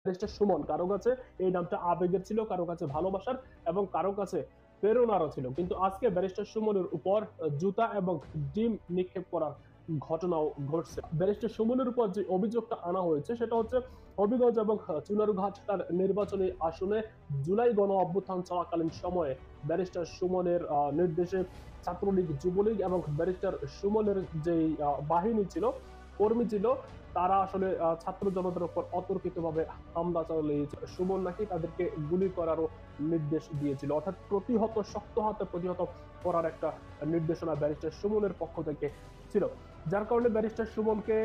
Barrister Suman কারো কাছে এই নামটা আবেগের ছিল, কারো কাছে ভালোবাসার, এবং কারো কাছে প্রেরণারও ছিল। কিন্তু আজকে ব্যারিস্টার সুমনের উপর জুতা এবং ডিম নিক্ষেপ করার ঘটনাও ঘটছে। ব্যারিস্টার সুমনের উপর যে অভিযোগটা আনা হয়েছে সেটা হচ্ছে হবিগঞ্জ এবং চুনারুঘাট তার নির্বাচনী আসনে জুলাই গণ অভ্যুত্থান চলাকালীন সময়ে ব্যারিস্টার সুমনের নির্দেশে ছাত্রলীগ, যুবলীগ এবং ব্যারিস্টার সুমনের যে বাহিনী ছিল, কর্মী ছিল, তারা আসলে ছাত্র জনতার উপর অতর্কিতভাবে হামলা চালিয়েছে। সুমন নাকি তাদেরকে গুলি করারও নির্দেশ দিয়েছিল, অর্থাৎ প্রতিহত, শক্ত হাতে প্রতিহত করার একটা নির্দেশনা ব্যারিস্টার সুমনের পক্ষ থেকে ছিল। যার কারণে ব্যারিস্টার সুমনকে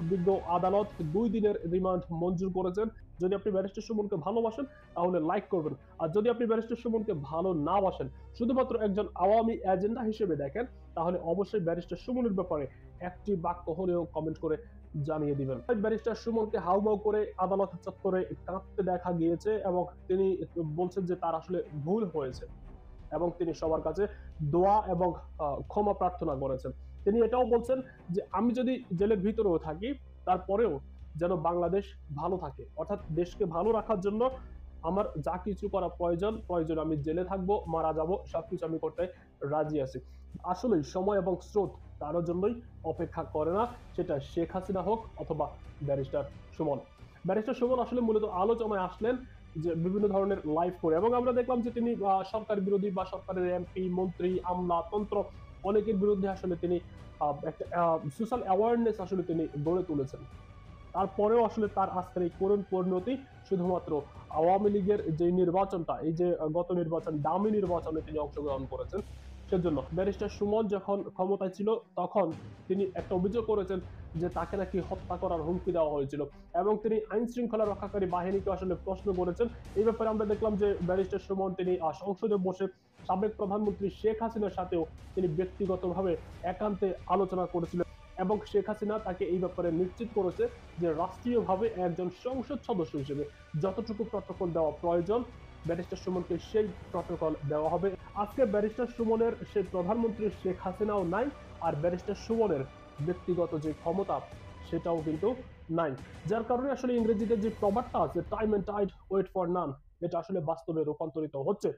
বিজ্ঞ আদালত 2 দিনের রিমান্ড মঞ্জুর করেছেন। যদি আপনি ব্যারিস্টার সুমনকে ভালোবাসেন তাহলে লাইক করবেন, আর যদি আপনি ব্যারিস্টার সুমনকে ভালো না বাসেন, শুধুমাত্র একজন আওয়ামী এজেন্ডা হিসেবে দেখেন, তাহলে অবশ্যই ব্যারিস্টার সুমনের ব্যাপারে একটি বাক্য হলেও কমেন্ট করে জানিয়ে দিবেন। ব্যারিস্টার সুমনকে হাউমাউ করে আদালত চত্বরে কাঁদতে দেখা গিয়েছে এবং তিনি বলছেন যে তার আসলে ভুল হয়েছে এবং তিনি সবার কাছে দোয়া এবং ক্ষমা প্রার্থনা করেছেন। তিনি এটাও বলছেন যে আমি যদি জেলের ভিতরেও থাকি, তারপরেও যেন বাংলাদেশ ভালো থাকে, অর্থাৎ দেশকে ভালো রাখার জন্য আমার যা কিছু করা প্রয়োজন আমি জেলে থাকবো, মারা যাব, সবকিছু আমি করতে রাজি আছি। আসলেই সময় এবং স্রোত কারোর জন্যই অপেক্ষা করে না, সেটা শেখ হাসিনা হোক অথবা ব্যারিস্টার সুমন। ব্যারিস্টার সুমন আসলে মূলত আলোচনায় আসলেন যে বিভিন্ন ধরনের লাইভ করে, এবং আমরা দেখলাম যে তিনি সরকার বিরোধী বা সরকারের এমপি, মন্ত্রী, আমলা, তন্ত্র অনেকের বিরুদ্ধে আসলে তিনি একটা সোশ্যাল অ্যাওয়ারনেস আসলে তিনি গড়ে তুলেছেন। তারপরেও আসলে তার আজকের এই করুণ পরিণতি শুধুমাত্র আওয়ামী লীগের যে নির্বাচনটা, এই যে গত নির্বাচন, দামি নির্বাচনে তিনি অংশগ্রহণ করেছেন সেজন্য। ব্যারিস্টার সুমন যখন ক্ষমতায় ছিল তখন তিনি একটা অভিযোগ করেছেন যে তাকে নাকি হত্যা করার হুমকি দেওয়া হয়েছিল, এবং তিনি আইন শৃঙ্খলা রক্ষাকারী বাহিনীকে আসলে প্রশ্ন করেছেন। এই ব্যাপারে আমরা দেখলাম যে ব্যারিস্টার সুমন তিনি সংসদে বসে সাবেক প্রধানমন্ত্রী শেখ হাসিনার সাথেও তিনি ব্যক্তিগতভাবে একান্তে আলোচনা করেছিলেন, এবং শেখ হাসিনা তাকে এই ব্যাপারে নিশ্চিত করেছে যে রাষ্ট্রীয়ভাবে একজন সংসদ সদস্য হিসেবে যতটুকু প্রটোকল দেওয়া প্রয়োজন ব্যারিস্টার সুমনকে সেই প্রটোকল দেওয়া হবে। আজকে ব্যারিস্টার সুমনের সেই প্রধানমন্ত্রী শেখ হাসিনাও নাই, আর ব্যারিস্টার সুমনের ব্যক্তিগত যে ক্ষমতা সেটাও কিন্তু নাই। যার কারণে আসলে ইংরেজিতে যে প্রবাদটা আছে, time and tide wait for none, এটা আসলে বাস্তবে রূপান্তরিত হচ্ছে।